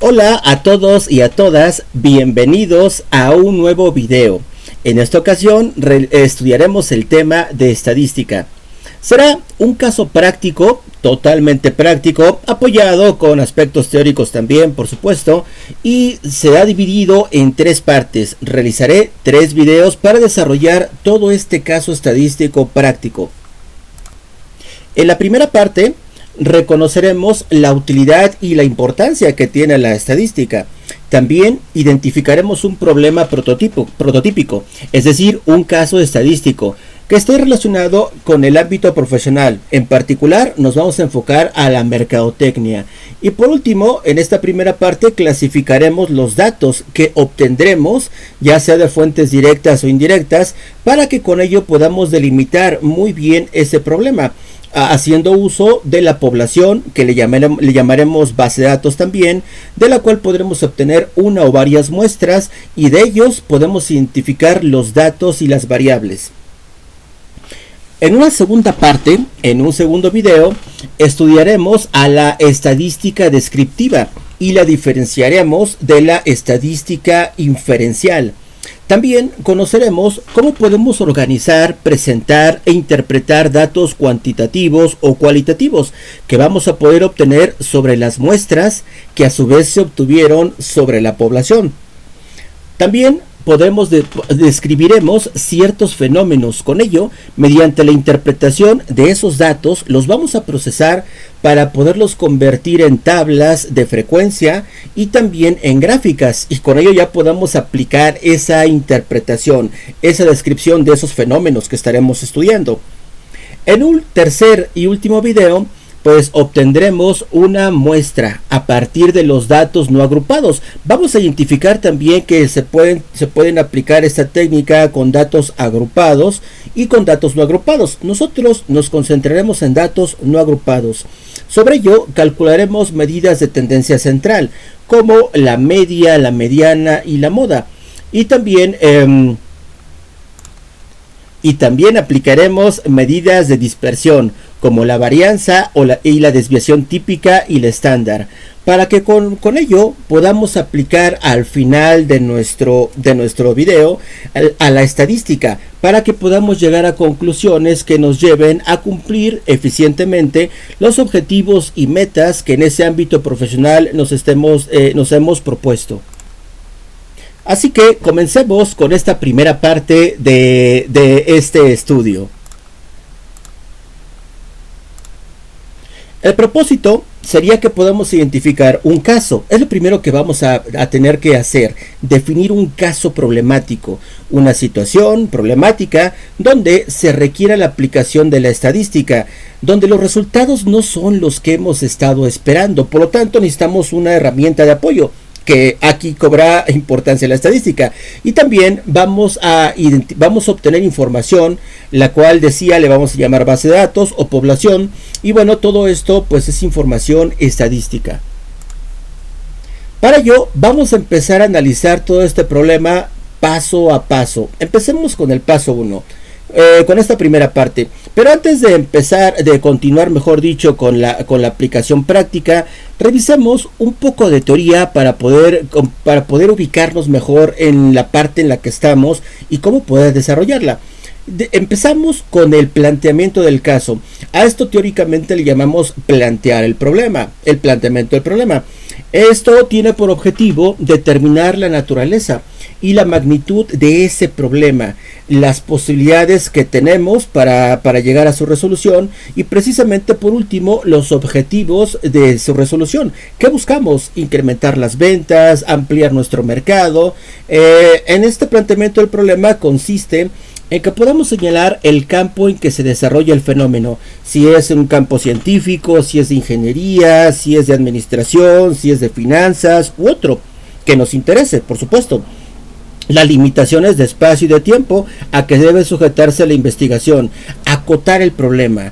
Hola a todos y a todas, bienvenidos a un nuevo video. En esta ocasión estudiaremos el tema de estadística. Será un caso práctico, totalmente práctico, apoyado con aspectos teóricos también, por supuesto, y será dividido en tres partes. Realizaré 3 videos para desarrollar todo este caso estadístico práctico. En la primera parte reconoceremos la utilidad y la importancia que tiene la estadística. También identificaremos un problema prototípico, es decir, un caso estadístico que esté relacionado con el ámbito profesional. En particular, nos vamos a enfocar a la mercadotecnia. Y por último, en esta primera parte clasificaremos los datos que obtendremos, ya sea de fuentes directas o indirectas, para que con ello podamos delimitar muy bien ese problema, haciendo uso de la población, que le llamaremos base de datos también, de la cual podremos obtener una o varias muestras y de ellos podemos identificar los datos y las variables. En una segunda parte, en un segundo video, estudiaremos a la estadística descriptiva y la diferenciaremos de la estadística inferencial. También conoceremos cómo podemos organizar, presentar e interpretar datos cuantitativos o cualitativos que vamos a poder obtener sobre las muestras que a su vez se obtuvieron sobre la población. También describiremos ciertos fenómenos. Con ello, mediante la interpretación de esos datos, los vamos a procesar para poderlos convertir en tablas de frecuencia y también en gráficas, y con ello ya podamos aplicar esa interpretación, esa descripción de esos fenómenos que estaremos estudiando. En un tercer y último video, pues obtendremos una muestra a partir de los datos no agrupados. Vamos a identificar también que se pueden aplicar esta técnica con datos agrupados y con datos no agrupados. Nosotros nos concentraremos en datos no agrupados. Sobre ello calcularemos medidas de tendencia central, como la media, la mediana y la moda. Y también aplicaremos medidas de dispersión, como la varianza y la desviación típica y la estándar, para que con ello podamos aplicar al final de nuestro video a la estadística, para que podamos llegar a conclusiones que nos lleven a cumplir eficientemente los objetivos y metas que en ese ámbito profesional nos hemos propuesto. Así que comencemos con esta primera parte de este estudio. El propósito sería que podamos identificar un caso. Es lo primero que vamos a tener que hacer: definir un caso problemático, una situación problemática donde se requiera la aplicación de la estadística, donde los resultados no son los que hemos estado esperando. Por lo tanto, necesitamos una herramienta de apoyo, que aquí cobra importancia la estadística. Y también vamos a obtener información, la cual le vamos a llamar base de datos o población. Y bueno, todo esto pues es información estadística. Para ello vamos a empezar a analizar todo este problema paso a paso. Empecemos con el paso 1. Con esta primera parte, pero antes de continuar, mejor dicho, con la aplicación práctica, revisemos un poco de teoría para poder ubicarnos mejor en la parte en la que estamos y cómo poder desarrollarla. Empezamos con el planteamiento del caso. A esto teóricamente le llamamos plantear el problema, el planteamiento del problema. Esto tiene por objetivo determinar la naturaleza y la magnitud de ese problema, las posibilidades que tenemos para llegar a su resolución y precisamente por último los objetivos de su resolución. ¿Qué buscamos? Incrementar las ventas, ampliar nuestro mercado. En este planteamiento del problema consiste en que podamos señalar el campo en que se desarrolla el fenómeno, si es un campo científico, si es de ingeniería, si es de administración, si es de finanzas u otro que nos interese, por supuesto. Las limitaciones de espacio y de tiempo a que debe sujetarse la investigación, acotar el problema.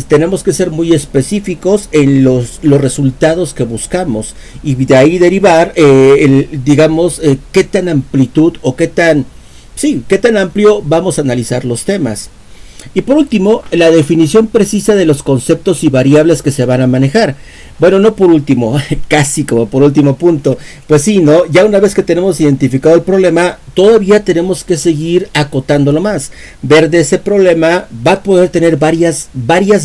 Tenemos que ser muy específicos en los resultados que buscamos y de ahí derivar, qué tan amplitud o qué tan amplio vamos a analizar los temas. Y por último, la definición precisa de los conceptos y variables que se van a manejar. Bueno, no por último, casi como por último punto. Pues sí, ¿no? Ya una vez que tenemos identificado el problema, todavía tenemos que seguir acotándolo más. Ver de ese problema va a poder tener varias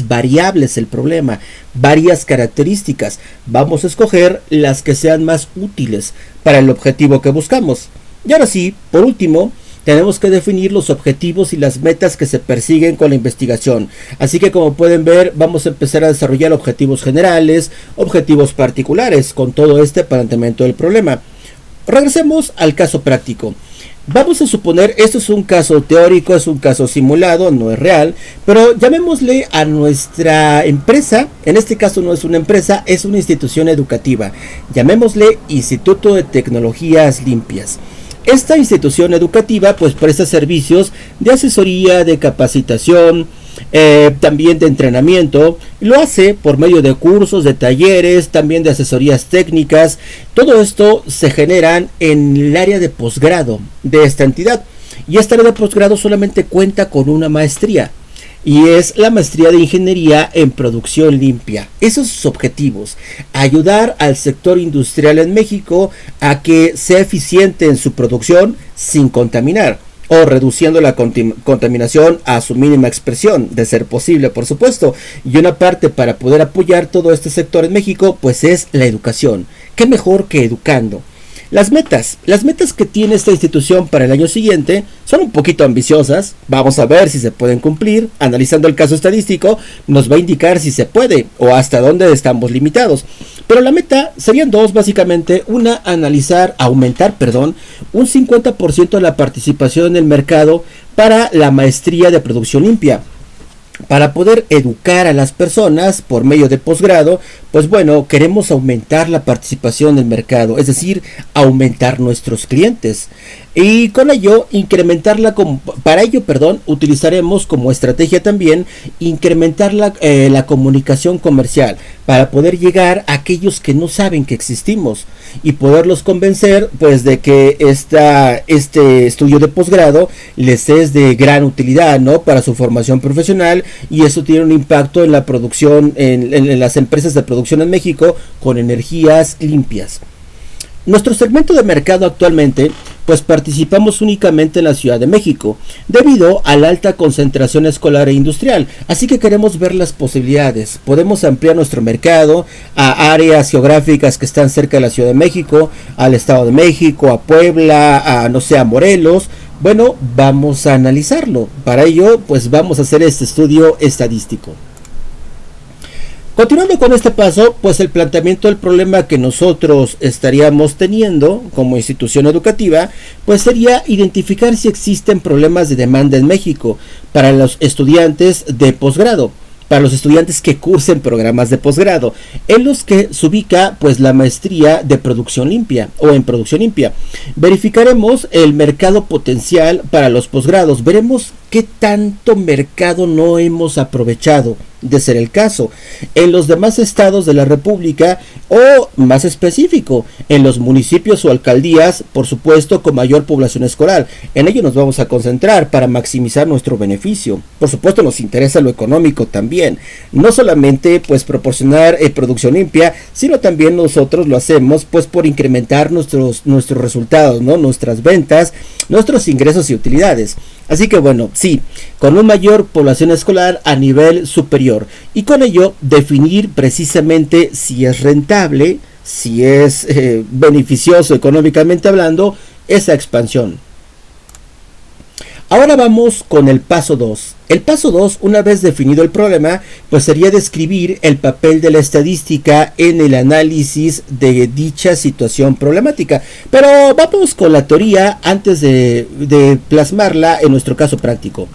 variables el problema, varias características. Vamos a escoger las que sean más útiles para el objetivo que buscamos. Y ahora sí, por último, tenemos que definir los objetivos y las metas que se persiguen con la investigación. Así que como pueden ver, vamos a empezar a desarrollar objetivos generales, objetivos particulares con todo este planteamiento del problema. Regresemos al caso práctico. Vamos a suponer, esto es un caso teórico, es un caso simulado, no es real, pero llamémosle a nuestra empresa, en este caso no es una empresa, es una institución educativa. Llamémosle Instituto de Tecnologías Limpias. Esta institución educativa pues presta servicios de asesoría, de capacitación, también de entrenamiento. Lo hace por medio de cursos, de talleres, también de asesorías técnicas. Todo esto se generan en el área de posgrado de esta entidad. Y esta área de posgrado solamente cuenta con una maestría. Y es la maestría de ingeniería en producción limpia. Esos son sus objetivos: ayudar al sector industrial en México a que sea eficiente en su producción sin contaminar, o reduciendo la contaminación a su mínima expresión, de ser posible, por supuesto. Y una parte para poder apoyar todo este sector en México pues es la educación. ¿Qué mejor que educando? Las metas que tiene esta institución para el año siguiente son un poquito ambiciosas. Vamos a ver si se pueden cumplir. Analizando el caso estadístico nos va a indicar si se puede o hasta dónde estamos limitados. Pero la meta serían dos básicamente. Una, aumentar un 50% de la participación en el mercado para la maestría de producción limpia. Para poder educar a las personas por medio de posgrado, pues bueno, queremos aumentar la participación en el mercado, es decir, aumentar nuestros clientes. Y con ello, utilizaremos como estrategia también incrementar la comunicación comercial para poder llegar a aquellos que no saben que existimos y poderlos convencer pues de que este estudio de posgrado les es de gran utilidad, ¿no?, para su formación profesional, y eso tiene un impacto en la producción, en las empresas de producción en México con energías limpias. Nuestro segmento de mercado actualmente pues participamos únicamente en la Ciudad de México debido a la alta concentración escolar e industrial, así que queremos ver las posibilidades. Podemos ampliar nuestro mercado a áreas geográficas que están cerca de la Ciudad de México, al Estado de México, a Puebla, a Morelos. Bueno, vamos a analizarlo. Para ello pues vamos a hacer este estudio estadístico. Continuando con este paso, pues el planteamiento del problema que nosotros estaríamos teniendo como institución educativa, pues sería identificar si existen problemas de demanda en México para los estudiantes de posgrado, para los estudiantes que cursen programas de posgrado, en los que se ubica pues la maestría de producción limpia o en producción limpia. Verificaremos el mercado potencial para los posgrados, veremos qué tanto mercado no hemos aprovechado, de ser el caso, en los demás estados de la República, o más específico, en los municipios o alcaldías, por supuesto, con mayor población escolar. En ello nos vamos a concentrar para maximizar nuestro beneficio. Por supuesto, nos interesa lo económico también, no solamente pues proporcionar producción limpia, sino también nosotros lo hacemos pues por incrementar nuestros resultados, ¿no?, nuestras ventas, nuestros ingresos y utilidades. Así que bueno, sí, con una mayor población escolar a nivel superior, y con ello definir precisamente si es rentable, si es beneficioso económicamente hablando esa expansión. Ahora vamos con el paso 2. El paso 2, una vez definido el problema, pues sería describir el papel de la estadística en el análisis de dicha situación problemática. Pero vamos con la teoría antes de plasmarla en nuestro caso práctico.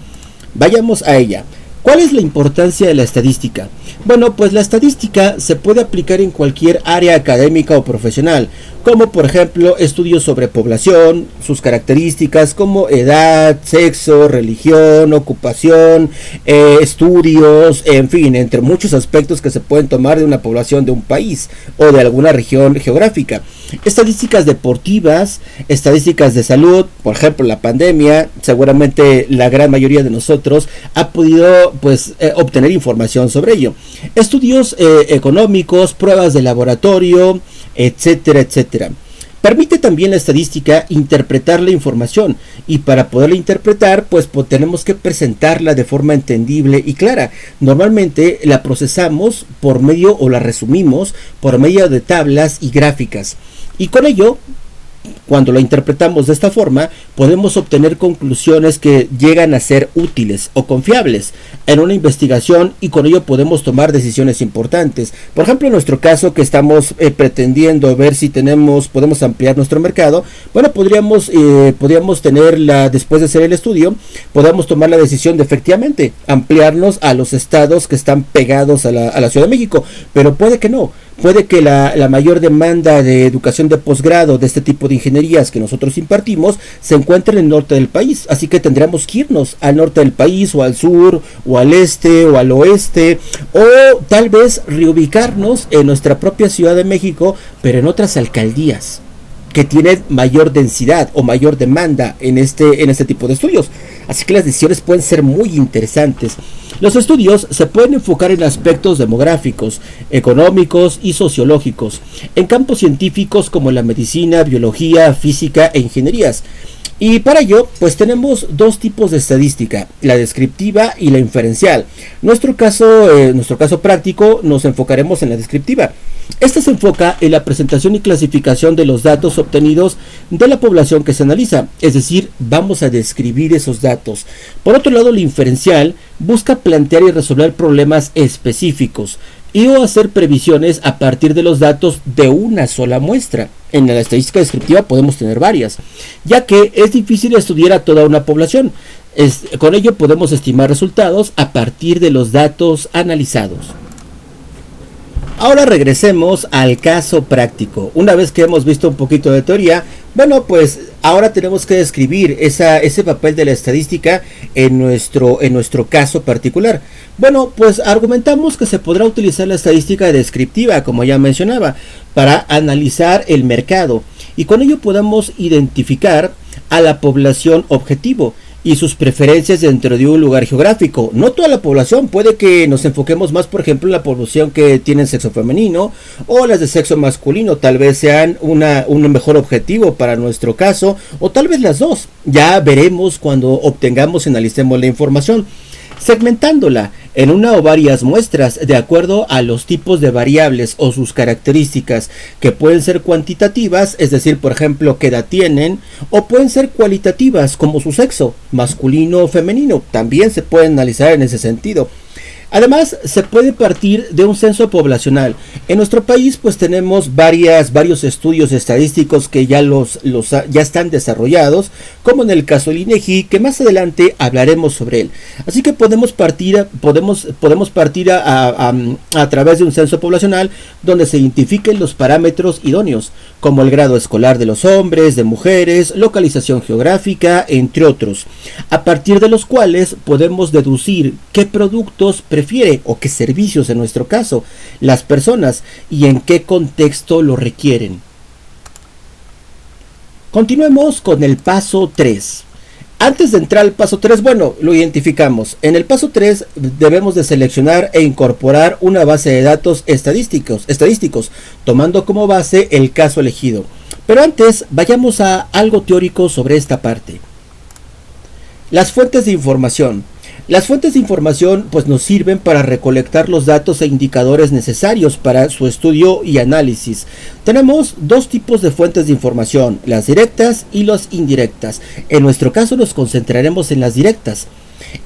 Vayamos a ella. ¿Cuál es la importancia de la estadística? Bueno, pues la estadística se puede aplicar en cualquier área académica o profesional, como por ejemplo estudios sobre población, sus características como edad, sexo, religión, ocupación, estudios, en fin, entre muchos aspectos que se pueden tomar de una población de un país o de alguna región geográfica. Estadísticas deportivas, estadísticas de salud, por ejemplo la pandemia, seguramente la gran mayoría de nosotros ha podido obtener información sobre ello. Estudios económicos, pruebas de laboratorio, etcétera, etcétera. Permite también la estadística interpretar la información, y para poderla interpretar pues tenemos que presentarla de forma entendible y clara. Normalmente la procesamos por medio o la resumimos por medio de tablas y gráficas, y con ello, cuando la interpretamos de esta forma, podemos obtener conclusiones que llegan a ser útiles o confiables en una investigación, y con ello podemos tomar decisiones importantes. Por ejemplo, en nuestro caso, que estamos pretendiendo ver si podemos ampliar nuestro mercado, bueno, podríamos tener después de hacer el estudio, podemos tomar la decisión de efectivamente ampliarnos a los estados que están pegados a la Ciudad de México, pero puede que no. Puede que la mayor demanda de educación de posgrado de este tipo de ingenierías que nosotros impartimos se encuentre en el norte del país, así que tendremos que irnos al norte del país, o al sur, o al este, o al oeste, o tal vez reubicarnos en nuestra propia Ciudad de México, pero en otras alcaldías que tienen mayor densidad o mayor demanda en este tipo de estudios. Así que las decisiones pueden ser muy interesantes. Los estudios se pueden enfocar en aspectos demográficos, económicos y sociológicos, en campos científicos como la medicina, biología, física e ingenierías. Y para ello, pues tenemos dos tipos de estadística, la descriptiva y la inferencial. Nuestro caso práctico, nos enfocaremos en la descriptiva. Esta se enfoca en la presentación y clasificación de los datos obtenidos de la población que se analiza, es decir, vamos a describir esos datos. Por otro lado, la inferencial busca plantear y resolver problemas específicos o hacer previsiones a partir de los datos de una sola muestra. En la estadística descriptiva podemos tener varias, ya que es difícil estudiar a toda una población. Con ello podemos estimar resultados a partir de los datos analizados. Ahora regresemos al caso práctico. Una vez que hemos visto un poquito de teoría, bueno, pues ahora tenemos que describir ese papel de la estadística en nuestro caso particular. Bueno, pues argumentamos que se podrá utilizar la estadística descriptiva, como ya mencionaba, para analizar el mercado, y con ello podemos identificar a la población objetivo y sus preferencias dentro de un lugar geográfico. No toda la población, puede que nos enfoquemos más, por ejemplo, en la población que tiene sexo femenino o las de sexo masculino, tal vez sean un mejor objetivo para nuestro caso, o tal vez las dos. Ya veremos cuando obtengamos y analicemos la información, segmentándola en una o varias muestras de acuerdo a los tipos de variables o sus características, que pueden ser cuantitativas, es decir, por ejemplo, qué edad tienen, o pueden ser cualitativas, como su sexo, masculino o femenino. También se pueden analizar en ese sentido. Además, se puede partir de un censo poblacional. En nuestro país pues tenemos varios estudios estadísticos que ya están desarrollados, como en el caso del INEGI, que más adelante hablaremos sobre él. Así que podemos partir a través de un censo poblacional donde se identifiquen los parámetros idóneos, como el grado escolar de los hombres, de mujeres, localización geográfica, entre otros, a partir de los cuales podemos deducir qué productos prefiere o qué servicios, en nuestro caso, las personas, y en qué contexto lo requieren. Continuemos con el paso 3. Antes de entrar al paso 3, bueno, lo identificamos. En el paso 3 debemos de seleccionar e incorporar una base de datos estadísticos, tomando como base el caso elegido. Pero antes, vayamos a algo teórico sobre esta parte. Las fuentes de información. Las fuentes de información pues nos sirven para recolectar los datos e indicadores necesarios para su estudio y análisis. Tenemos dos tipos de fuentes de información, las directas y las indirectas. En nuestro caso nos concentraremos en las directas.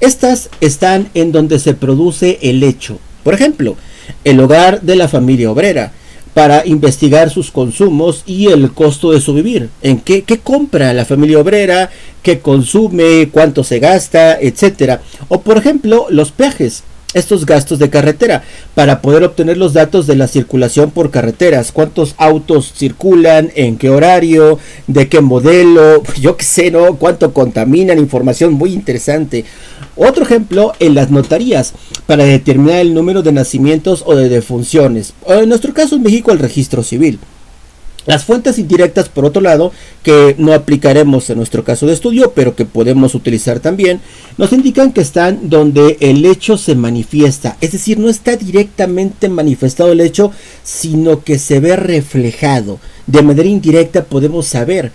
Estas están en donde se produce el hecho. Por ejemplo, el hogar de la familia obrera. para investigar sus consumos y el costo de su vivir. En qué compra la familia obrera, qué consume, cuánto se gasta, etcétera. O por ejemplo, los peajes, estos gastos de carretera, para poder obtener los datos de la circulación por carreteras, cuántos autos circulan, en qué horario, de qué modelo, yo qué sé, ¿no? Cuánto contaminan, información muy interesante. Otro ejemplo, en las notarías, para determinar el número de nacimientos o de defunciones. O en nuestro caso en México, el registro civil. Las fuentes indirectas, por otro lado, que no aplicaremos en nuestro caso de estudio, pero que podemos utilizar también, nos indican que están donde el hecho se manifiesta. Es decir, no está directamente manifestado el hecho, sino que se ve reflejado. De manera indirecta podemos saber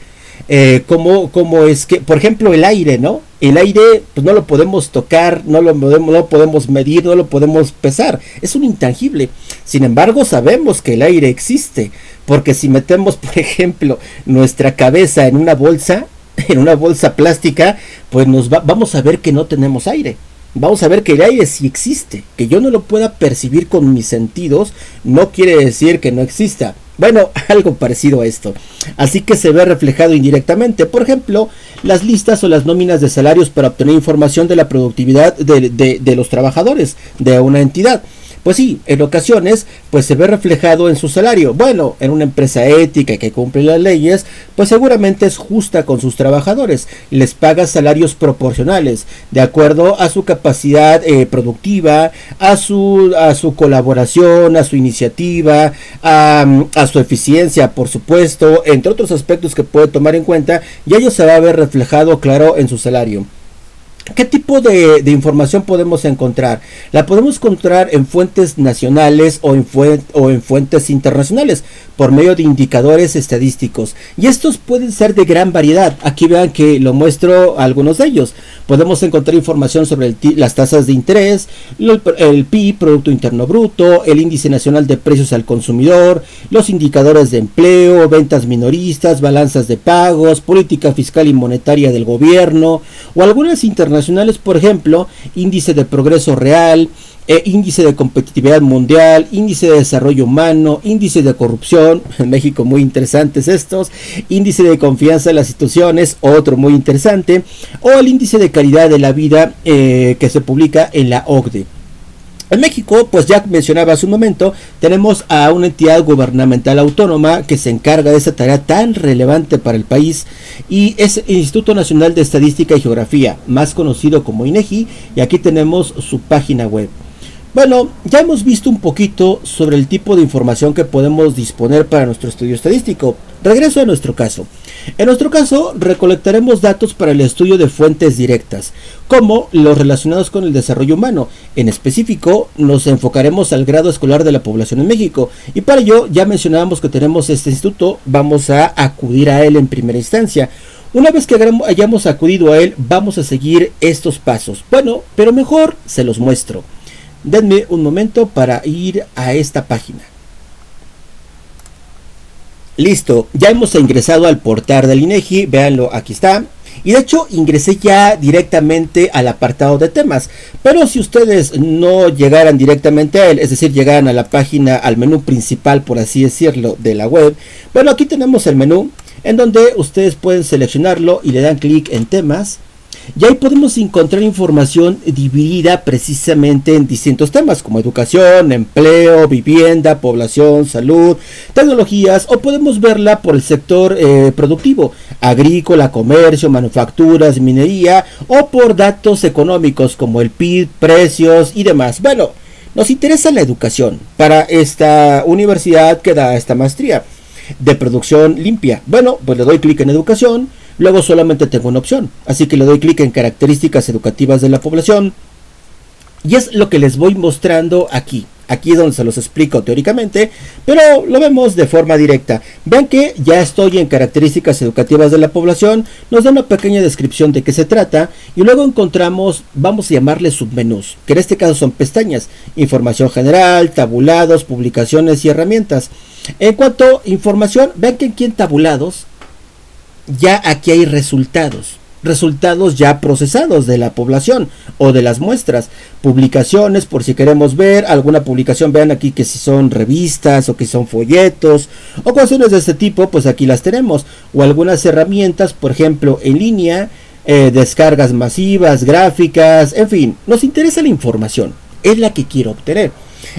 cómo es que, por ejemplo, el aire, ¿no? El aire, pues no lo podemos tocar, no lo podemos medir, no lo podemos pesar. Es un intangible. Sin embargo, sabemos que el aire existe. Porque si metemos, por ejemplo, nuestra cabeza en una bolsa plástica, pues vamos a ver que no tenemos aire. Vamos a ver que el aire sí existe. Que yo no lo pueda percibir con mis sentidos, no quiere decir que no exista. Bueno, algo parecido a esto. Así que se ve reflejado indirectamente. Por ejemplo, las listas o las nóminas de salarios para obtener información de la productividad de los trabajadores de una entidad. Pues sí, en ocasiones pues se ve reflejado en su salario. Bueno, en una empresa ética que cumple las leyes, pues seguramente es justa con sus trabajadores. Les paga salarios proporcionales de acuerdo a su capacidad productiva, a su colaboración, a su iniciativa, a su eficiencia, por supuesto, entre otros aspectos que puede tomar en cuenta, y ello se va a ver reflejado, claro, en su salario. ¿Qué tipo de información podemos encontrar? La podemos encontrar en fuentes nacionales o en fuentes internacionales por medio de indicadores estadísticos. Y estos pueden ser de gran variedad. Aquí vean que lo muestro algunos de ellos. Podemos encontrar información sobre las tasas de interés, el PIB, Producto Interno Bruto, el Índice Nacional de Precios al Consumidor, los indicadores de empleo, ventas minoristas, balanzas de pagos, política fiscal y monetaria del gobierno, o algunas internacionales, por ejemplo, índice de progreso real, índice de competitividad mundial, índice de desarrollo humano, índice de corrupción, en México muy interesantes estos, índice de confianza en las instituciones, otro muy interesante, o el índice de calidad de la vida que se publica en la OCDE. En México, pues ya mencionaba hace un momento, tenemos a una entidad gubernamental autónoma que se encarga de esa tarea tan relevante para el país, y es el Instituto Nacional de Estadística y Geografía, más conocido como INEGI, y aquí tenemos su página web. Bueno, ya hemos visto un poquito sobre el tipo de información que podemos disponer para nuestro estudio estadístico. Regreso a nuestro caso. En nuestro caso, recolectaremos datos para el estudio de fuentes directas, como los relacionados con el desarrollo humano. En específico, nos enfocaremos al grado escolar de la población en México, y para ello ya mencionábamos que tenemos este instituto, vamos a acudir a él en primera instancia. Una vez que hayamos acudido a él, vamos a seguir estos pasos. Bueno, pero mejor se los muestro. Denme un momento para ir a esta página. Listo, ya hemos ingresado al portal del INEGI, véanlo, aquí está. Y de hecho ingresé ya directamente al apartado de temas. Pero si ustedes no llegaran directamente a él, es decir, llegaran a la página, al menú principal, por así decirlo, de la web. Bueno, aquí tenemos el menú, en donde ustedes pueden seleccionarlo y le dan clic en temas. Y ahí podemos encontrar información dividida precisamente en distintos temas como educación, empleo, vivienda, población, salud, tecnologías, o podemos verla por el sector productivo, agrícola, comercio, manufacturas, minería, o por datos económicos como el PIB, precios y demás. Bueno, nos interesa la educación para esta universidad que da esta maestría de producción limpia. Bueno, pues le doy clic en educación. Luego solamente tengo una opción, así que le doy clic en características educativas de la población, y es lo que les voy mostrando aquí. Aquí es donde se los explico teóricamente, pero lo vemos de forma directa. Vean que ya estoy en características educativas de la población, nos da una pequeña descripción de qué se trata, y luego encontramos, vamos a llamarle submenús, que en este caso son pestañas: información general, tabulados, publicaciones y herramientas. En cuanto a información, vean que aquí en tabulados, ya aquí hay resultados. resultados ya procesados de la población o de las muestras, publicaciones, por si queremos ver alguna publicación, vean aquí que si son revistas o que son folletos o cuestiones de este tipo, pues aquí las tenemos, o algunas herramientas, por ejemplo en línea, descargas masivas, gráficas, en fin, nos interesa la información, es la que quiero obtener.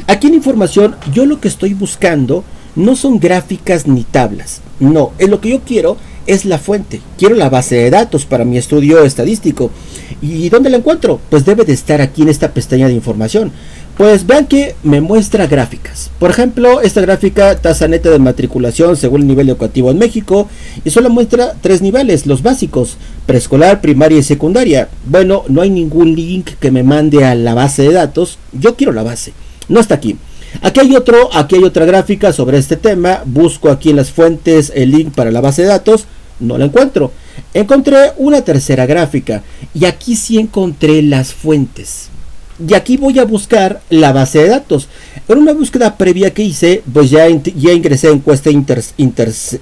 Aquí en información yo lo que estoy buscando no son gráficas ni tablas, no, es lo que yo quiero. Es la fuente, quiero la base de datos para mi estudio estadístico. ¿Y dónde la encuentro? Pues debe de estar aquí en esta pestaña de información. Pues vean que me muestra gráficas. Por ejemplo, esta gráfica, tasa neta de matriculación según el nivel educativo en México, y solo muestra 3 niveles, los básicos, preescolar, primaria y secundaria. Bueno, no hay ningún link que me mande a la base de datos, yo quiero la base, no está aquí. Aquí hay otra gráfica sobre este tema, busco aquí en las fuentes el link para la base de datos, no la encuentro. Encontré una tercera gráfica y aquí sí encontré las fuentes. Y aquí voy a buscar la base de datos. En una búsqueda previa que hice, pues ya ingresé a encuesta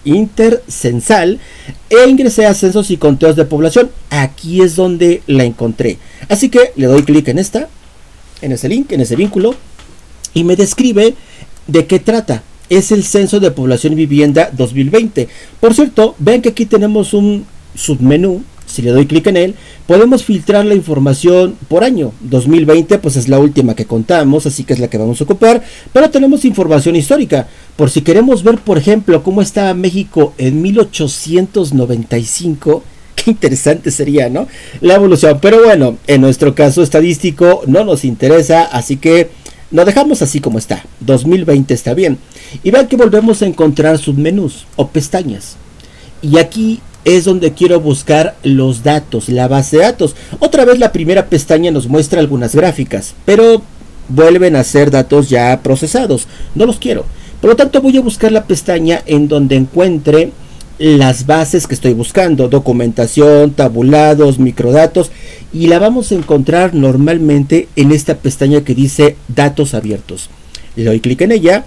intercensal e ingresé a censos y conteos de población. Aquí es donde la encontré. Así que le doy clic en ese link, en ese vínculo, y me describe de qué trata. Es el Censo de Población y Vivienda 2020. Por cierto, ven que aquí tenemos un submenú. Si le doy clic en él, podemos filtrar la información por año. 2020 pues es la última que contamos, así que es la que vamos a ocupar. Pero tenemos información histórica. Por si queremos ver, por ejemplo, cómo estaba México en 1895. Qué interesante sería, ¿no? La evolución. Pero bueno, en nuestro caso estadístico no nos interesa, así que lo dejamos así como está. 2020 está bien. Y vean que volvemos a encontrar submenús o pestañas. Y aquí es donde quiero buscar los datos, la base de datos. Otra vez la primera pestaña nos muestra algunas gráficas, pero vuelven a ser datos ya procesados. No los quiero. Por lo tanto voy a buscar la pestaña en donde encuentre las bases que estoy buscando, documentación, tabulados, microdatos, y la vamos a encontrar normalmente en esta pestaña que dice datos abiertos. Le doy clic en ella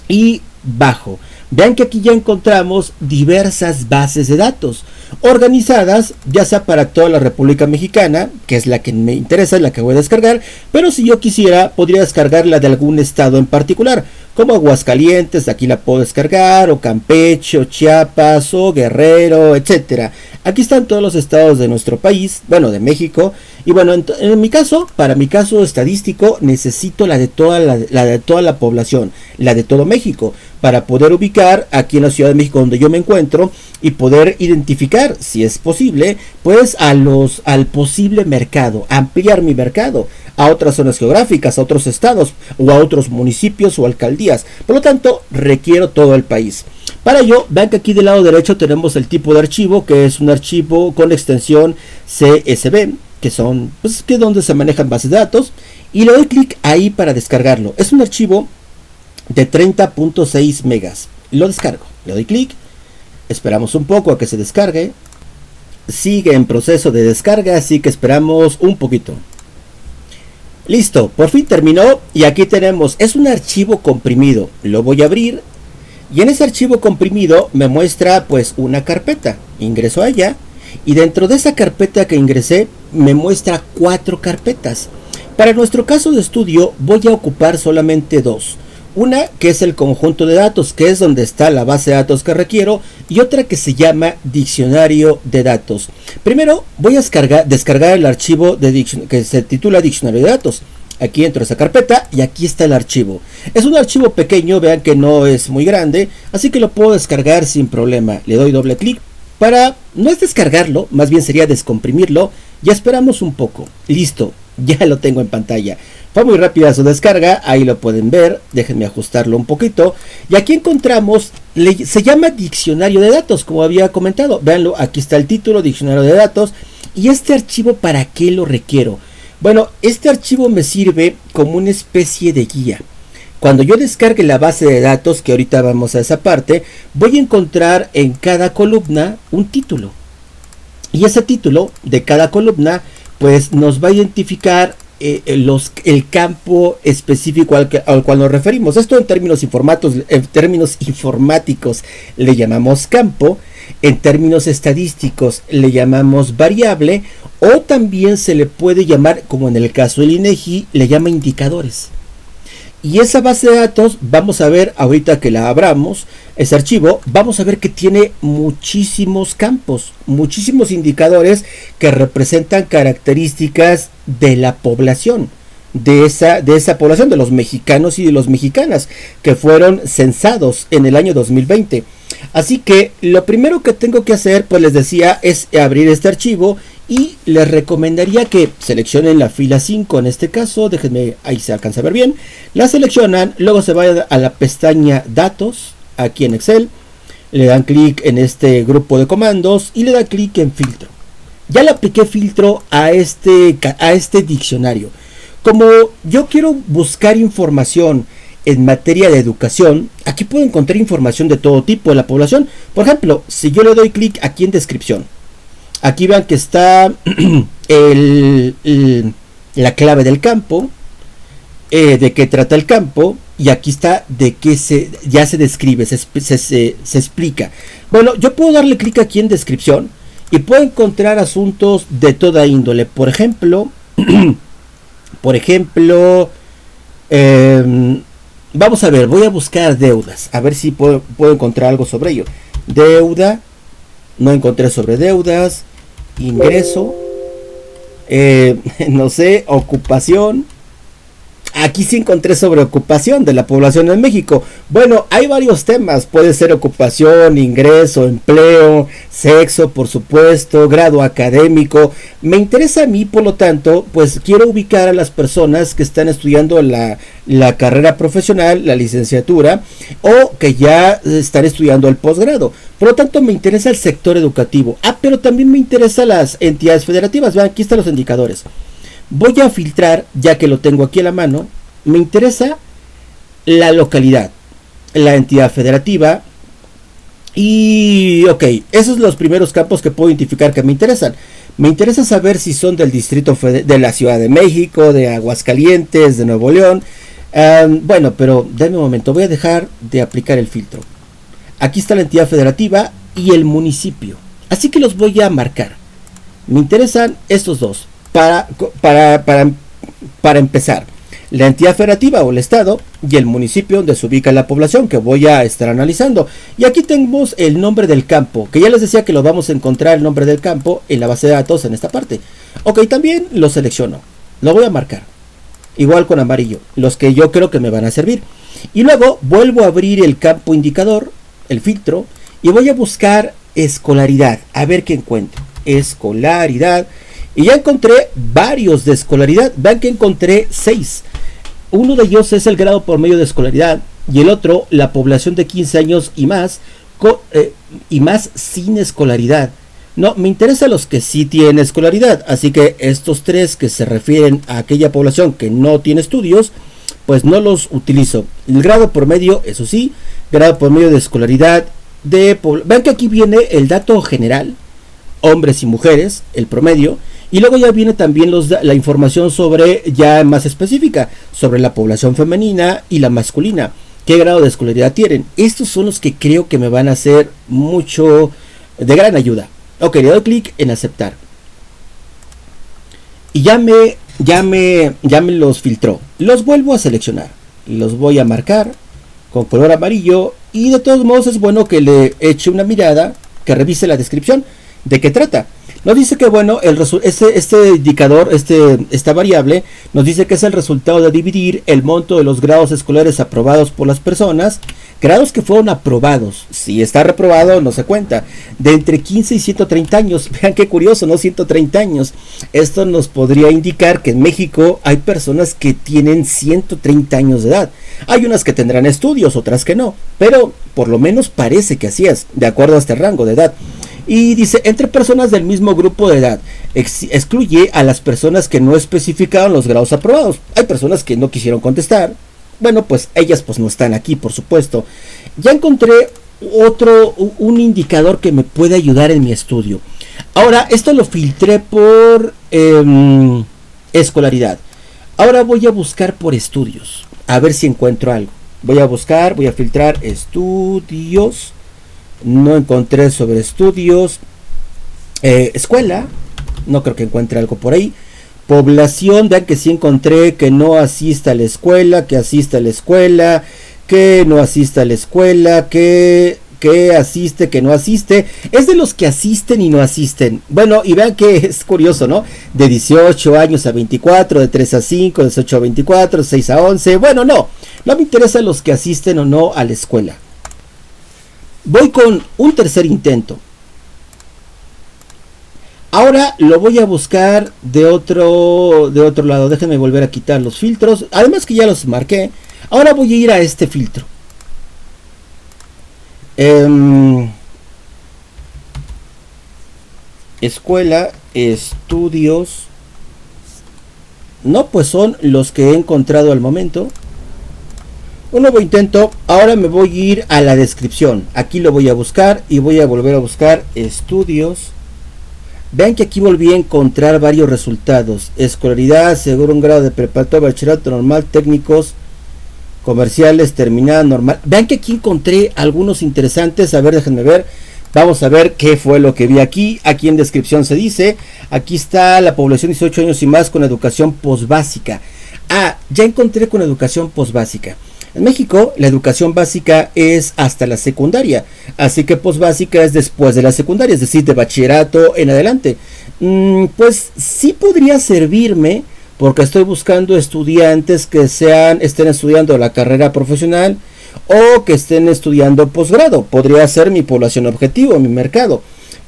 y bajo. Vean que aquí ya encontramos diversas bases de datos organizadas, ya sea para toda la República Mexicana, que es la que me interesa, la que voy a descargar, pero si yo quisiera podría descargar la de algún estado en particular, como Aguascalientes, aquí la puedo descargar, o Campeche, o Chiapas, o Guerrero, etcétera. Aquí están todos los estados de nuestro país, bueno, de México. Y bueno, en mi caso, para mi caso estadístico, necesito la de toda la población, la de todo México, para poder ubicar aquí en la Ciudad de México donde yo me encuentro y poder identificar, si es posible, pues al posible mercado, ampliar mi mercado a otras zonas geográficas, a otros estados o a otros municipios o alcaldías. Por lo tanto, requiero todo el país. Para ello, vean que aquí del lado derecho tenemos el tipo de archivo, que es un archivo con extensión CSV, que son, pues, que es donde se manejan bases de datos, y le doy clic ahí para descargarlo. Es un archivo de 30.6 megas. Lo descargo, le doy clic, esperamos un poco a que se descargue. Sigue en proceso de descarga, así que esperamos un poquito. Listo, por fin terminó y aquí tenemos, es un archivo comprimido. Lo voy a abrir y en ese archivo comprimido me muestra pues una carpeta. Ingreso a ella y dentro de esa carpeta que ingresé me muestra 4 carpetas. Para nuestro caso de estudio voy a ocupar solamente 2. Una que es el conjunto de datos, que es donde está la base de datos que requiero, y otra que se llama diccionario de datos. Primero voy a descargar el archivo que se titula diccionario de datos. Aquí entro a esa carpeta y aquí está el archivo. Es un archivo pequeño, vean que no es muy grande, así que lo puedo descargar sin problema. Le doy doble clic para, no es descargarlo, más bien sería descomprimirlo, y esperamos un poco. Listo, ya lo tengo en pantalla. Fue muy rápida su descarga, ahí lo pueden ver, déjenme ajustarlo un poquito. Y aquí encontramos, se llama diccionario de datos, como había comentado. Véanlo, aquí está el título, diccionario de datos. ¿Y este archivo para qué lo requiero? Bueno, este archivo me sirve como una especie de guía. Cuando yo descargue la base de datos, que ahorita vamos a esa parte, voy a encontrar en cada columna un título. Y ese título de cada columna, pues nos va a identificar el campo específico al cual nos referimos. Esto en términos informáticos le llamamos campo, En términos estadísticos le llamamos variable, o también se le puede llamar, como en el caso del INEGI, le llama indicadores. Y esa base de datos, vamos a ver ahorita que la abramos, ese archivo, vamos a ver que tiene muchísimos campos, muchísimos indicadores que representan características de la población, de esa población, de los mexicanos y de las mexicanas que fueron censados en el año 2020. Así que lo primero que tengo que hacer, pues les decía, es abrir este archivo y les recomendaría que seleccionen la fila 5 en este caso. Déjenme, ahí se alcanza a ver bien. La seleccionan, luego se vayan a la pestaña datos aquí en Excel, le dan clic en este grupo de comandos y le dan clic en filtro. Ya le apliqué filtro a este diccionario. Como yo quiero buscar información en materia de educación, aquí puedo encontrar información de todo tipo de la población. Por ejemplo, si yo le doy clic aquí en descripción, aquí vean que está la clave del campo, de qué trata el campo, y aquí está de qué ya se describe, se explica. Bueno, yo puedo darle clic aquí en descripción y puedo encontrar asuntos de toda índole. Por ejemplo, vamos a ver, voy a buscar deudas, a ver si puedo encontrar algo sobre ello. Deuda, no encontré sobre deudas. Ingreso, no sé, ocupación. Aquí sí encontré sobre ocupación de la población en México. Bueno, hay varios temas. Puede ser ocupación, ingreso, empleo, sexo, por supuesto, grado académico. Me interesa a mí, por lo tanto, pues quiero ubicar a las personas que están estudiando la carrera profesional, la licenciatura, o que ya están estudiando el posgrado. Por lo tanto, me interesa el sector educativo. Pero también me interesan las entidades federativas. Vean, aquí están los indicadores. Voy a filtrar, ya que lo tengo aquí a la mano. Me interesa la localidad, la entidad federativa. Y ok, esos son los primeros campos que puedo identificar que me interesan. Me interesa saber si son del distrito de la Ciudad de México, de Aguascalientes, de Nuevo León. Bueno, pero denme un momento, voy a dejar de aplicar el filtro. Aquí está la entidad federativa y el municipio. Así que los voy a marcar. Me interesan estos dos. Para empezar, la entidad federativa o el estado y el municipio donde se ubica la población, que voy a estar analizando. Y aquí tenemos el nombre del campo, que ya les decía que lo vamos a encontrar el nombre del campo en la base de datos en esta parte. Ok, también lo selecciono, lo voy a marcar igual con amarillo, los que yo creo que me van a servir. Y luego vuelvo a abrir el campo indicador, el filtro, y voy a buscar escolaridad, a ver qué encuentro. Escolaridad. Y ya encontré varios de escolaridad. Vean que encontré 6. Uno de ellos es el grado por medio de escolaridad. Y el otro, la población de 15 años y más sin escolaridad. No, me interesan los que sí tienen escolaridad. Así que estos 3 que se refieren a aquella población que no tiene estudios, pues no los utilizo. El grado por medio, eso sí, grado por medio de escolaridad. Vean que aquí viene el dato general, hombres y mujeres, el promedio. Y luego ya viene también la información sobre, ya más específica, sobre la población femenina y la masculina. ¿Qué grado de escolaridad tienen? Estos son los que creo que me van a hacer mucho, de gran ayuda. Ok, le doy clic en aceptar. Y ya me los filtró. Los vuelvo a seleccionar. Los voy a marcar con color amarillo. Y de todos modos es bueno que le eche una mirada, que revise la descripción de qué trata. Nos dice que bueno, este indicador, esta variable, nos dice que es el resultado de dividir el monto de los grados escolares aprobados por las personas, grados que fueron aprobados, si está reprobado no se cuenta, de entre 15 y 130 años. Vean qué curioso, ¿no? 130 años. Esto nos podría indicar que en México hay personas que tienen 130 años de edad. Hay unas que tendrán estudios, otras que no, pero por lo menos parece que así es, de acuerdo a este rango de edad. Y dice, entre personas del mismo grupo de edad, excluye a las personas que no especificaron los grados aprobados. Hay personas que no quisieron contestar. Bueno, pues ellas pues no están aquí, por supuesto. Ya encontré un indicador que me puede ayudar en mi estudio. Ahora, esto lo filtré por escolaridad. Ahora voy a buscar por estudios, a ver si encuentro algo. Voy a filtrar estudios. No encontré sobre estudios. Escuela, no creo que encuentre algo por ahí. Población, vean que sí encontré que no asista a la escuela, que asista a la escuela, que no asista a la escuela, que asiste, que no asiste. Es de los que asisten y no asisten. Bueno, y vean que es curioso, ¿no? De 18 años a 24, de 3 a 5, de 8 a 24, de 6 a 11. Bueno, no me interesa los que asisten o no a la escuela. Voy con un tercer intento. Ahora lo voy a buscar de otro lado. Déjenme volver a quitar los filtros. Además que ya los marqué. Ahora voy a ir a este filtro. Escuela, estudios. No, pues son los que he encontrado al momento. Un nuevo intento. Ahora me voy a ir a la descripción. Aquí lo voy a buscar y voy a volver a buscar estudios. Vean que aquí volví a encontrar varios resultados. Escolaridad, seguro un grado de preparatoria, bachillerato normal, técnicos, comerciales, terminada normal. Vean que aquí encontré algunos interesantes. A ver, déjenme ver. Vamos a ver qué fue lo que vi aquí. Aquí en descripción se dice. Aquí está la población de 18 años y más con educación posbásica. Ah, ya encontré con educación posbásica. En México, la educación básica es hasta la secundaria, así que posbásica es después de la secundaria, es decir, de bachillerato en adelante. Pues sí podría servirme, porque estoy buscando estudiantes que estén estudiando la carrera profesional o que estén estudiando posgrado. Podría ser mi población objetivo, mi mercado.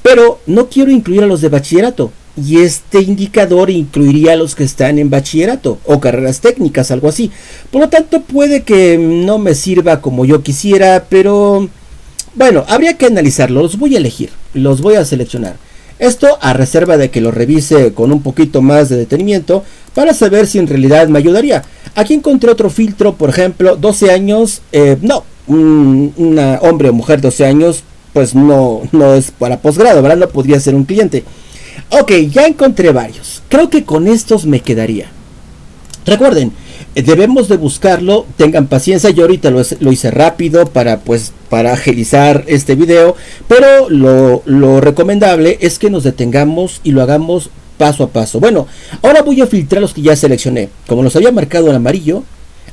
Pero no quiero incluir a los de bachillerato. Y este indicador incluiría a los que están en bachillerato o carreras técnicas, algo así. Por lo tanto, puede que no me sirva como yo quisiera, pero bueno, habría que analizarlo. Los voy a elegir, los voy a seleccionar. Esto a reserva de que lo revise con un poquito más de detenimiento para saber si en realidad me ayudaría. Aquí encontré otro filtro, por ejemplo, 12 años, una hombre o mujer 12 años, pues no es para posgrado, ¿verdad? No podría ser un cliente. Ok, ya encontré varios. Creo que con estos me quedaría. Recuerden, debemos de buscarlo. Tengan paciencia. Yo ahorita lo hice rápido para agilizar este video. Pero lo recomendable es que nos detengamos y lo hagamos paso a paso. Bueno, ahora voy a filtrar los que ya seleccioné. Como los había marcado en amarillo,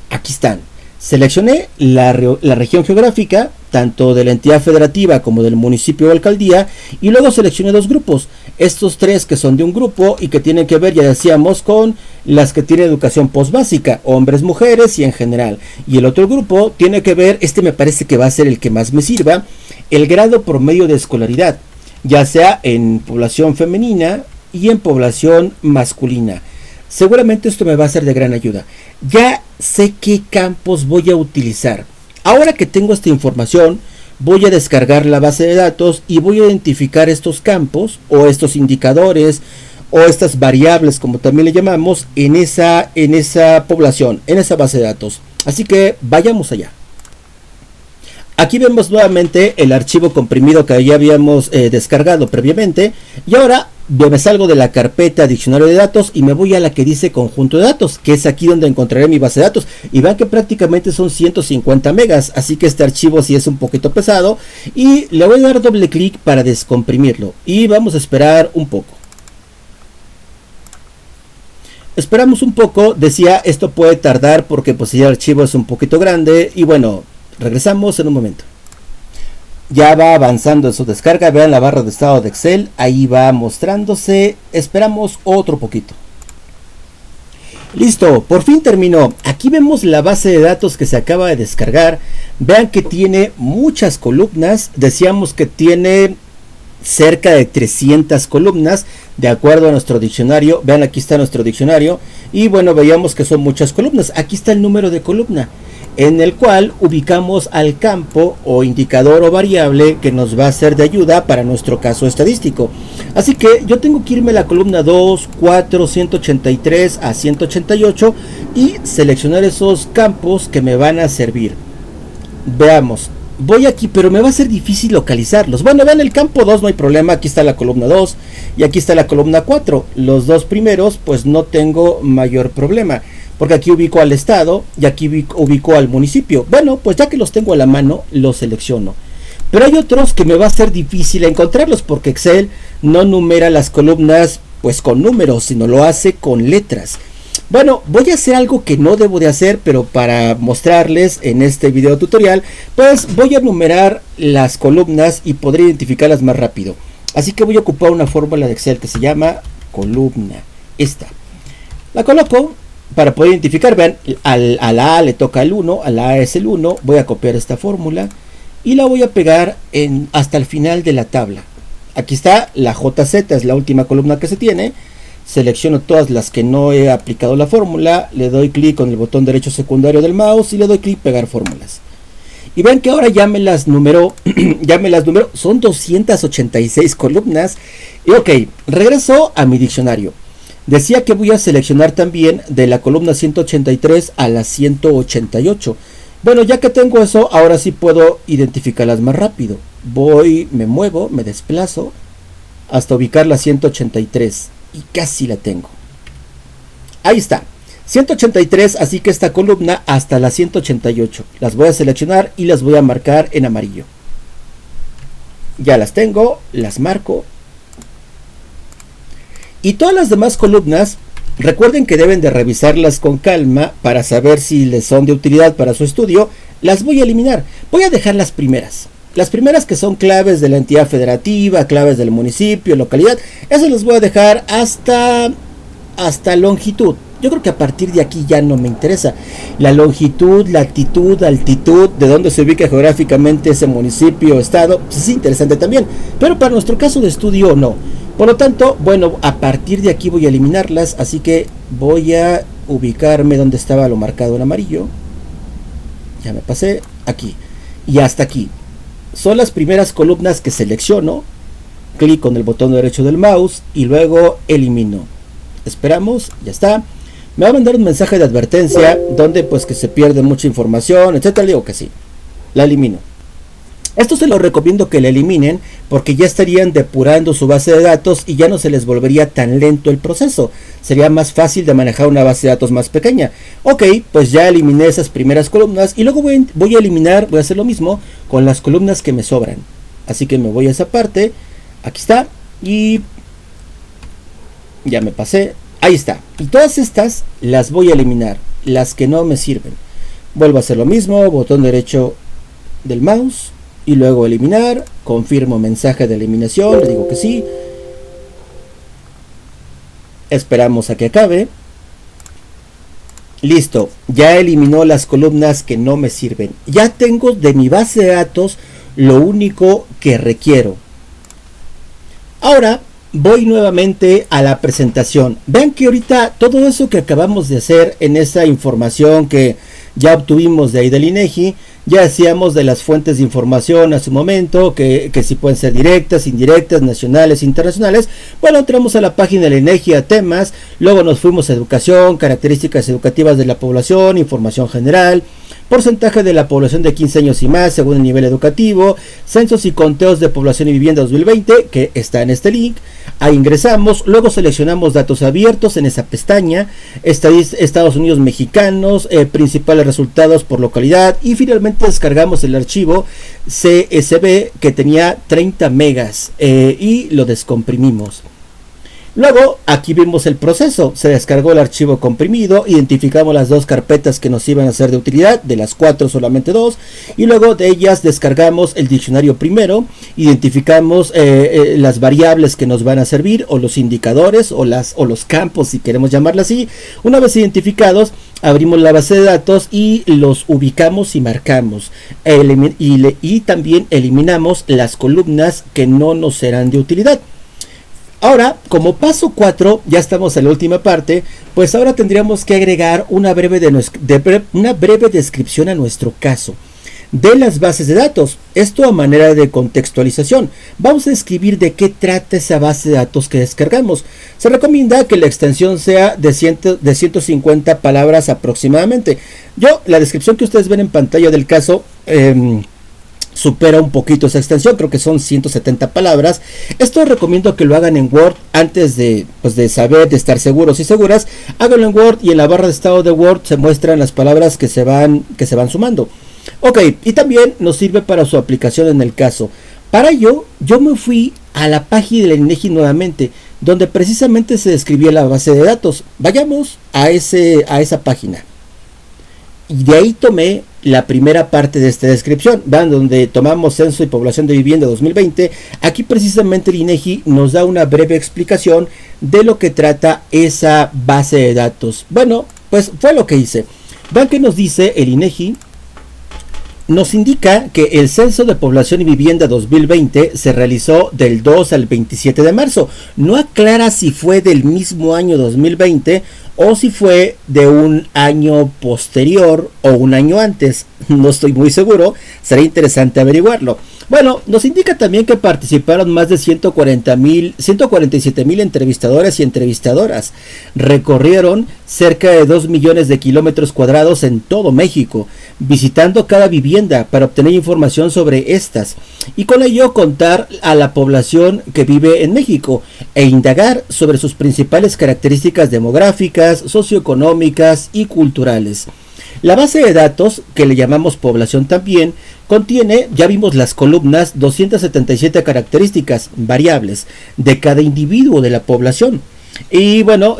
aquí están. Seleccioné la región geográfica, tanto de la entidad federativa como del municipio o alcaldía, y luego seleccioné dos grupos. Estos tres que son de un grupo y que tienen que ver, ya decíamos, con las que tienen educación posbásica, hombres, mujeres y en general. Y el otro grupo tiene que ver, este me parece que va a ser el que más me sirva, el grado promedio de escolaridad, ya sea en población femenina y en población masculina. Seguramente esto me va a ser de gran ayuda. Ya sé qué campos voy a utilizar. Ahora que tengo esta información, voy a descargar la base de datos y voy a identificar estos campos o estos indicadores o estas variables, como también le llamamos, en esa población, en esa base de datos. Así que vayamos allá. Aquí vemos nuevamente el archivo comprimido que ya habíamos descargado previamente. Y ahora me salgo de la carpeta diccionario de datos y me voy a la que dice conjunto de datos, que es aquí donde encontraré mi base de datos. Y vean que prácticamente son 150 megas, así que este archivo sí es un poquito pesado. Y le voy a dar doble clic para descomprimirlo. Y vamos a esperar un poco. Esperamos un poco, decía, esto puede tardar porque pues ya el archivo es un poquito grande. Y bueno, regresamos en un momento. Ya va avanzando en su descarga. Vean la barra de estado de Excel. Ahí va mostrándose. Esperamos otro poquito. Listo, por fin terminó. Aquí vemos la base de datos que se acaba de descargar. Vean que tiene muchas columnas. Decíamos que tiene cerca de 300 columnas de acuerdo a nuestro diccionario. Vean, aquí está nuestro diccionario. Y bueno, veíamos que son muchas columnas. Aquí está el número de columna, en el cual ubicamos al campo o indicador o variable que nos va a ser de ayuda para nuestro caso estadístico. Así que yo tengo que irme a la columna 2, 4, 183 a 188 y seleccionar esos campos que me van a servir. Veamos, voy aquí, pero me va a ser difícil localizarlos. Bueno, vean el campo 2, no hay problema, aquí está la columna 2 y aquí está la columna 4. Los dos primeros pues no tengo mayor problema, porque aquí ubico al estado y aquí ubico al municipio. Bueno, pues ya que los tengo a la mano, los selecciono. pero hay otros que me va a ser difícil encontrarlos porque Excel no numera las columnas pues con números, sino lo hace con letras. Bueno, voy a hacer algo que no debo de hacer, pero para mostrarles en este video tutorial, pues voy a numerar las columnas y podré identificarlas más rápido. Así que voy a ocupar una fórmula de Excel que se llama columna. Esta. La coloco para poder identificar. Vean, a la A le toca el 1, a la A es el 1. Voy a copiar esta fórmula y la voy a pegar hasta el final de la tabla. Aquí está la JZ, es la última columna que se tiene. Selecciono todas las que no he aplicado la fórmula, le doy clic con el botón derecho secundario del mouse y le doy clic pegar fórmulas. Y ven que ahora ya me las numeró, son 286 columnas. Y ok, regreso a mi diccionario. Decía que voy a seleccionar también de la columna 183 a la 188. Bueno, ya que tengo eso, ahora sí puedo identificarlas más rápido. Me muevo, me desplazo hasta ubicar la 183. Y casi la tengo. Ahí está. 183, así que esta columna hasta la 188. Las voy a seleccionar y las voy a marcar en amarillo. Ya las tengo, las marco. Y todas las demás columnas, recuerden que deben de revisarlas con calma para saber si les son de utilidad para su estudio. Las voy a eliminar. Voy a dejar las primeras. Las primeras que son claves de la entidad federativa, claves del municipio, localidad, esas las voy a dejar hasta longitud. Yo creo que a partir de aquí ya no me interesa. La longitud, latitud, altitud, de dónde se ubica geográficamente ese municipio o estado, pues es interesante también. Pero para nuestro caso de estudio no. Por lo tanto, bueno, a partir de aquí voy a eliminarlas. Así que voy a ubicarme donde estaba lo marcado en amarillo. Ya me pasé aquí. Y hasta aquí. Son las primeras columnas que selecciono, clic con el botón derecho del mouse y luego elimino. Esperamos, ya está. Me va a mandar un mensaje de advertencia donde pues que se pierde mucha información, etcétera. Digo que sí, la elimino. Esto se lo recomiendo que la eliminen porque ya estarían depurando su base de datos y ya no se les volvería tan lento el proceso. Sería más fácil de manejar una base de datos más pequeña. Ok, pues ya eliminé esas primeras columnas y luego voy a eliminar, voy a hacer lo mismo con las columnas que me sobran. Así que me voy a esa parte, aquí está y ya me pasé, ahí está. Y todas estas las voy a eliminar, las que no me sirven. Vuelvo a hacer lo mismo, botón derecho del mouse. Y luego eliminar, confirmo mensaje de eliminación, le digo que sí. Esperamos a que acabe. Listo, ya eliminó las columnas que no me sirven. Ya tengo de mi base de datos lo único que requiero. Ahora voy nuevamente a la presentación. Vean que ahorita todo eso que acabamos de hacer en esa información que ya obtuvimos de ahí del INEGI, ya decíamos de las fuentes de información a su momento, que si pueden ser directas, indirectas, nacionales, internacionales. Bueno, entramos a la página del INEGI a temas, luego nos fuimos a educación, características educativas de la población, información general, porcentaje de la población de 15 años y más según el nivel educativo, censos y conteos de población y vivienda 2020, que está en este link. Ahí ingresamos, luego seleccionamos datos abiertos en esa pestaña, Estados Unidos mexicanos, principales resultados por localidad y finalmente descargamos el archivo CSV que tenía 30 megas y lo descomprimimos. Luego aquí vimos el proceso, se descargó el archivo comprimido, identificamos las dos carpetas que nos iban a ser de utilidad, de las 4 solamente 2, y luego de ellas descargamos el diccionario primero, identificamos las variables que nos van a servir, o los indicadores, o los campos si queremos llamarla así. Una vez identificados, abrimos la base de datos y los ubicamos y marcamos, y también eliminamos las columnas que no nos serán de utilidad. Ahora, como paso 4, ya estamos en la última parte, pues ahora tendríamos que agregar una breve descripción a nuestro caso de las bases de datos. Esto a manera de contextualización. Vamos a describir de qué trata esa base de datos que descargamos. Se recomienda que la extensión sea de 150 palabras aproximadamente. La descripción que ustedes ven en pantalla del caso supera un poquito esa extensión, creo que son 170 palabras. Esto recomiendo que lo hagan en Word antes de estar seguros y seguras. Háganlo en Word y en la barra de estado de Word se muestran las palabras que se van sumando. Ok, y también nos sirve para su aplicación en el caso. Para ello, yo me fui a la página del INEGI nuevamente, donde precisamente se describía la base de datos. Vayamos a esa página. Y de ahí tomé la primera parte de esta descripción, ¿verdad? Donde tomamos censo y población de vivienda 2020. Aquí precisamente el INEGI nos da una breve explicación de lo que trata esa base de datos. Bueno, pues fue lo que hice. Vean que nos dice el INEGI. Nos indica que el Censo de Población y Vivienda 2020 se realizó del 2 al 27 de marzo. No aclara si fue del mismo año 2020 o si fue de un año posterior o un año antes. No estoy muy seguro, será interesante averiguarlo. Bueno, nos indica también que participaron más de 147,000 entrevistadores y entrevistadoras. Recorrieron cerca de 2 millones de kilómetros cuadrados en todo México, visitando cada vivienda para obtener información sobre estas y con ello contar a la población que vive en México e indagar sobre sus principales características demográficas, socioeconómicas y culturales. La base de datos, que le llamamos población también, contiene, ya vimos las columnas, 277 características variables de cada individuo de la población. Y bueno,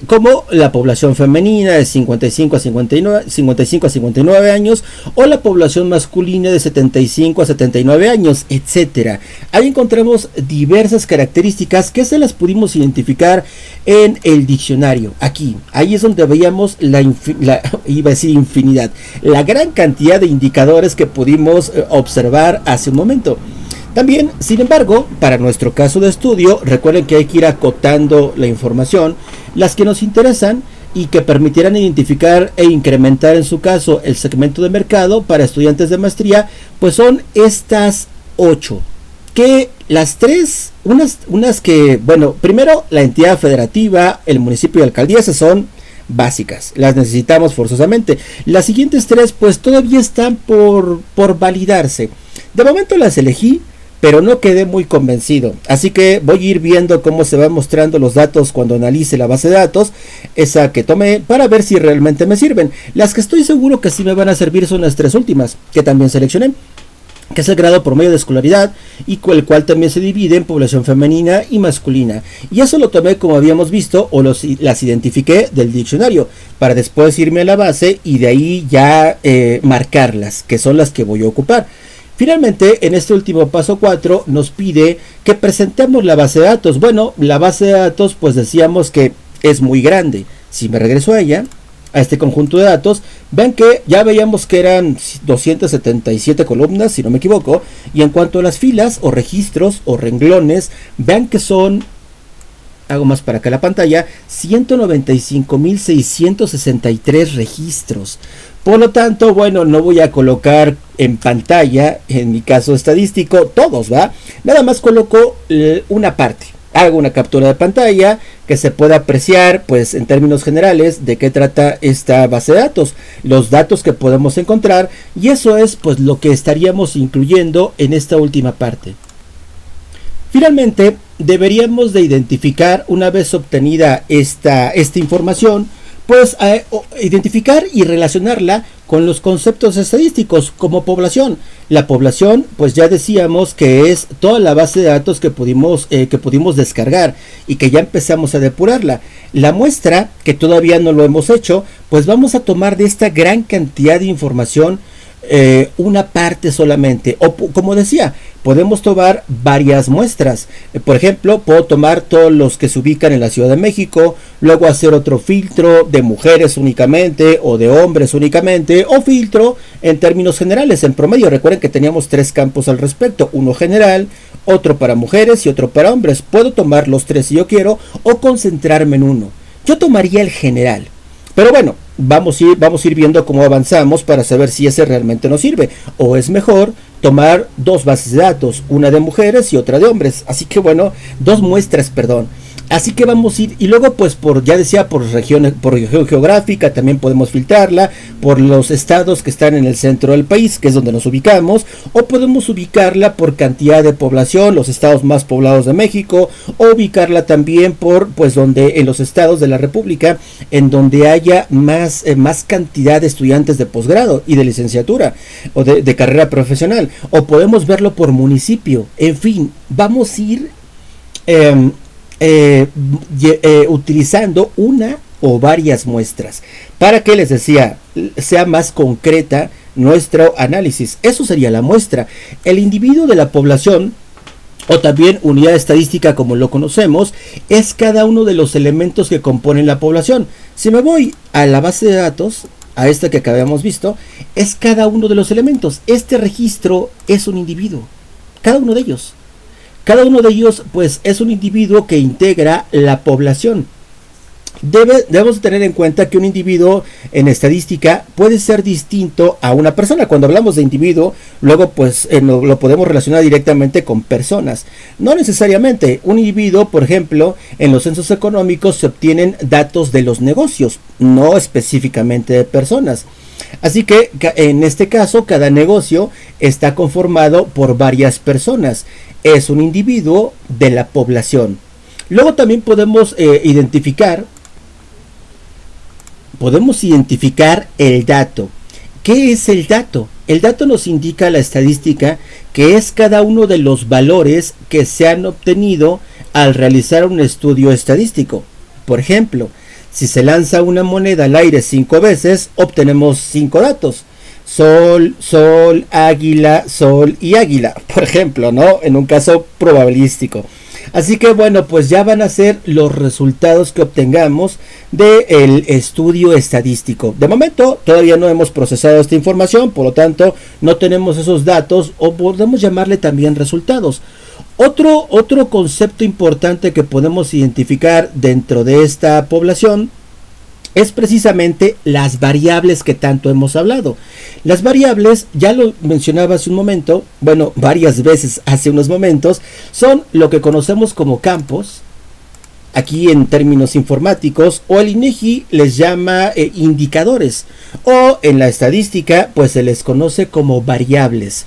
como la población femenina de 55 a 59 años o la población masculina de 75 a 79 años, etcétera. Ahí encontramos diversas características que se las pudimos identificar en el diccionario. Ahí es donde veíamos iba a decir infinidad, la gran cantidad de indicadores que pudimos observar hace un momento. También, sin embargo, para nuestro caso de estudio, recuerden que hay que ir acotando la información, las que nos interesan y que permitirán identificar e incrementar en su caso el segmento de mercado para estudiantes de maestría, pues son estas 8. Que las tres, unas que, bueno, primero la entidad federativa, el municipio y la alcaldía, esas son básicas, las necesitamos forzosamente. Las siguientes 3 pues todavía están por validarse. De momento las elegí, pero no quedé muy convencido, así que voy a ir viendo cómo se van mostrando los datos cuando analice la base de datos, esa que tomé, para ver si realmente me sirven. Las que estoy seguro que sí me van a servir son las 3 últimas, que también seleccioné, que es el grado promedio de escolaridad, y con el cual también se divide en población femenina y masculina. Y eso lo tomé, como habíamos visto, o las identifiqué del diccionario, para después irme a la base y de ahí ya marcarlas, que son las que voy a ocupar. Finalmente, en este último paso 4 nos pide que presentemos la base de datos. Bueno, la base de datos pues decíamos que es muy grande. Si me regreso a ella, a este conjunto de datos, vean que ya veíamos que eran 277 columnas, si no me equivoco, y en cuanto a las filas o registros o renglones, vean que son, hago más para acá la pantalla, 195,663 registros. Por lo tanto, bueno, no voy a colocar en pantalla, en mi caso estadístico, todos, ¿va? Nada más coloco una parte. Hago una captura de pantalla que se pueda apreciar, pues, en términos generales, de qué trata esta base de datos, los datos que podemos encontrar, y eso es, pues, lo que estaríamos incluyendo en esta última parte. Finalmente, deberíamos de identificar, una vez obtenida esta información, pues identificar y relacionarla con los conceptos estadísticos como población. La población, pues ya decíamos que es toda la base de datos que pudimos descargar y que ya empezamos a depurarla. La muestra, que todavía no lo hemos hecho, pues vamos a tomar de esta gran cantidad de información una parte solamente, o como decía, podemos tomar varias muestras. Por ejemplo, puedo tomar todos los que se ubican en la Ciudad de México, luego hacer otro filtro de mujeres únicamente o de hombres únicamente, o filtro en términos generales, en promedio. Recuerden que teníamos 3 campos al respecto, uno general, otro para mujeres y otro para hombres. Puedo tomar los 3 si yo quiero, o concentrarme en uno. Yo tomaría el general, pero bueno, vamos a ir viendo cómo avanzamos para saber si ese realmente nos sirve, o es mejor tomar 2 bases de datos, una de mujeres y otra de hombres. Así que bueno, 2 muestras, perdón. Así que vamos a ir, y luego pues ya decía, por región geográfica, también podemos filtrarla, por los estados que están en el centro del país, que es donde nos ubicamos, o podemos ubicarla por cantidad de población, los estados más poblados de México, o ubicarla también por, pues donde en los estados de la República, en donde haya más cantidad de estudiantes de posgrado y de licenciatura, o de carrera profesional, o podemos verlo por municipio. En fin, vamos a ir utilizando una o varias muestras para que, les decía, sea más concreta nuestro análisis. Eso sería la muestra. El individuo de la población, o también unidad estadística como lo conocemos, es cada uno de los elementos que componen la población. Si me voy a la base de datos, a esta que acabamos visto, es cada uno de los elementos. Este registro es un individuo, cada uno de ellos. Cada uno de ellos, pues, es un individuo que integra la población. Debemos tener en cuenta que un individuo en estadística puede ser distinto a una persona. Cuando hablamos de individuo, luego pues lo podemos relacionar directamente con personas. No necesariamente. Un individuo, por ejemplo, en los censos económicos se obtienen datos de los negocios, no específicamente de personas. Así que en este caso, cada negocio está conformado por varias personas. Es un individuo de la población. Luego también podemos identificar el dato. ¿Qué es el dato? El dato nos indica la estadística, que es cada uno de los valores que se han obtenido al realizar un estudio estadístico. Por ejemplo, si se lanza una moneda al aire 5 veces, obtenemos 5 datos. Sol, sol, águila, sol y águila, por ejemplo, ¿no? En un caso probabilístico. Así que bueno, pues ya van a ser los resultados que obtengamos del estudio estadístico. De momento todavía no hemos procesado esta información, por lo tanto no tenemos esos datos, o podemos llamarle también resultados. Otro concepto importante que podemos identificar dentro de esta población es precisamente las variables que tanto hemos hablado. Las variables, ya lo mencionaba hace un momento, bueno, varias veces hace unos momentos, son lo que conocemos como campos, aquí en términos informáticos, o el INEGI les llama indicadores, o en la estadística pues se les conoce como variables.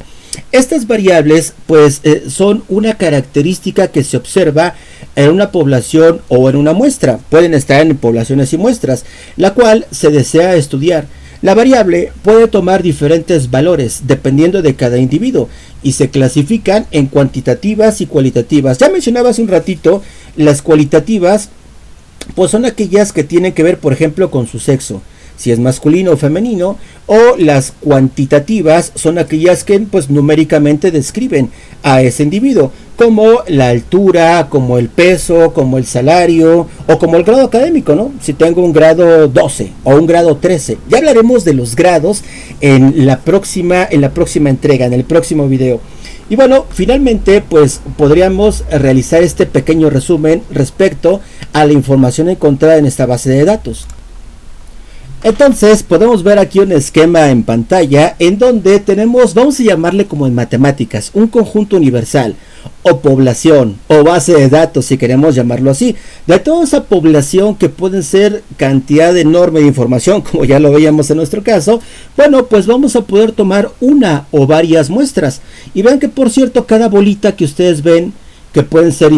Estas variables pues son una característica que se observa en una población o en una muestra. Pueden estar en poblaciones y muestras, la cual se desea estudiar. La variable puede tomar diferentes valores dependiendo de cada individuo y se clasifican en cuantitativas y cualitativas. Ya mencionaba hace un ratito, las cualitativas pues son aquellas que tienen que ver, por ejemplo, con su sexo, si es masculino o femenino, o las cuantitativas son aquellas que pues numéricamente describen a ese individuo, como la altura, como el peso, como el salario, o como el grado académico, ¿no? Si tengo un grado 12 o un grado 13. Ya hablaremos de los grados en la próxima entrega, en el próximo video. Y bueno, finalmente pues podríamos realizar este pequeño resumen respecto a la información encontrada en esta base de datos. Entonces podemos ver aquí un esquema en pantalla en donde tenemos, vamos a llamarle como en matemáticas, un conjunto universal o población o base de datos, si queremos llamarlo así, de toda esa población que pueden ser cantidad enorme de información, como ya lo veíamos en nuestro caso. Bueno, pues vamos a poder tomar una o varias muestras y vean que, por cierto, cada bolita que ustedes ven, que pueden ser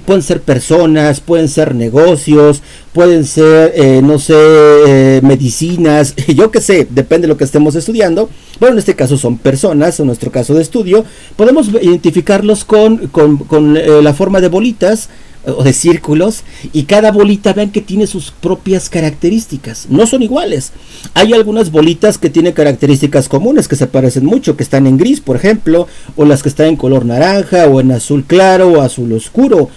pueden ser personas, pueden ser negocios, pueden ser, no sé, medicinas, yo qué sé, depende de lo que estemos estudiando. Bueno, en este caso son personas, en nuestro caso de estudio, podemos identificarlos con la forma de bolitas o de círculos, y cada bolita vean que tiene sus propias características, no son iguales. Hay algunas bolitas que tienen características comunes que se parecen mucho, que están en gris, por ejemplo, o las que están en color naranja o en azul claro o azul oscuro,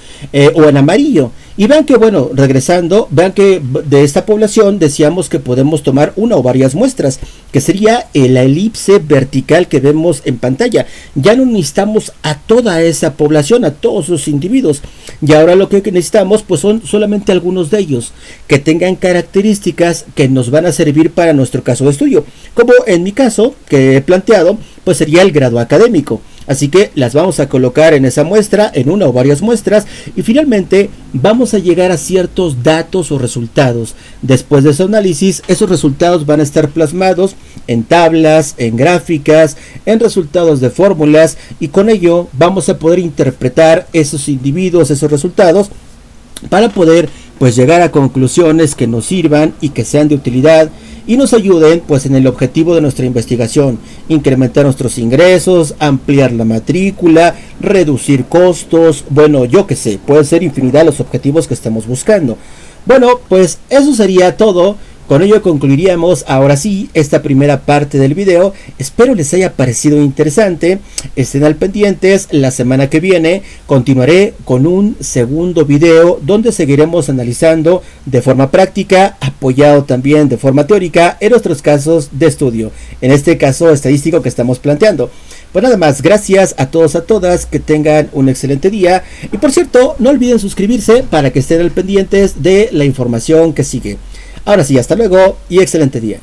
o en amarillo. Y vean que, bueno, regresando, vean que de esta población decíamos que podemos tomar una o varias muestras, que sería la elipse vertical que vemos en pantalla. Ya no necesitamos a toda esa población, a todos los individuos, y ahora lo que necesitamos pues son solamente algunos de ellos que tengan características que nos van a servir para nuestro caso de estudio, como en mi caso que he planteado, pues sería el grado académico. Así que las vamos a colocar en esa muestra, en una o varias muestras, y finalmente vamos a llegar a ciertos datos o resultados. Después de ese análisis, esos resultados van a estar plasmados en tablas, en gráficas, en resultados de fórmulas, y con ello vamos a poder interpretar esos individuos, esos resultados, para poder pues llegar a conclusiones que nos sirvan y que sean de utilidad y nos ayuden pues en el objetivo de nuestra investigación: incrementar nuestros ingresos, ampliar la matrícula, reducir costos, bueno, yo que sé, pueden ser infinidad los objetivos que estamos buscando. Bueno, pues eso sería todo. Con ello concluiríamos ahora sí esta primera parte del video. Espero les haya parecido interesante. Estén al pendientes. La semana que viene continuaré con un segundo video donde seguiremos analizando de forma práctica, apoyado también de forma teórica, en nuestros casos de estudio, en este caso estadístico que estamos planteando. Pues nada más, gracias a todos, a todas, que tengan un excelente día. Y por cierto, no olviden suscribirse para que estén al pendientes de la información que sigue. Ahora sí, hasta luego y excelente día.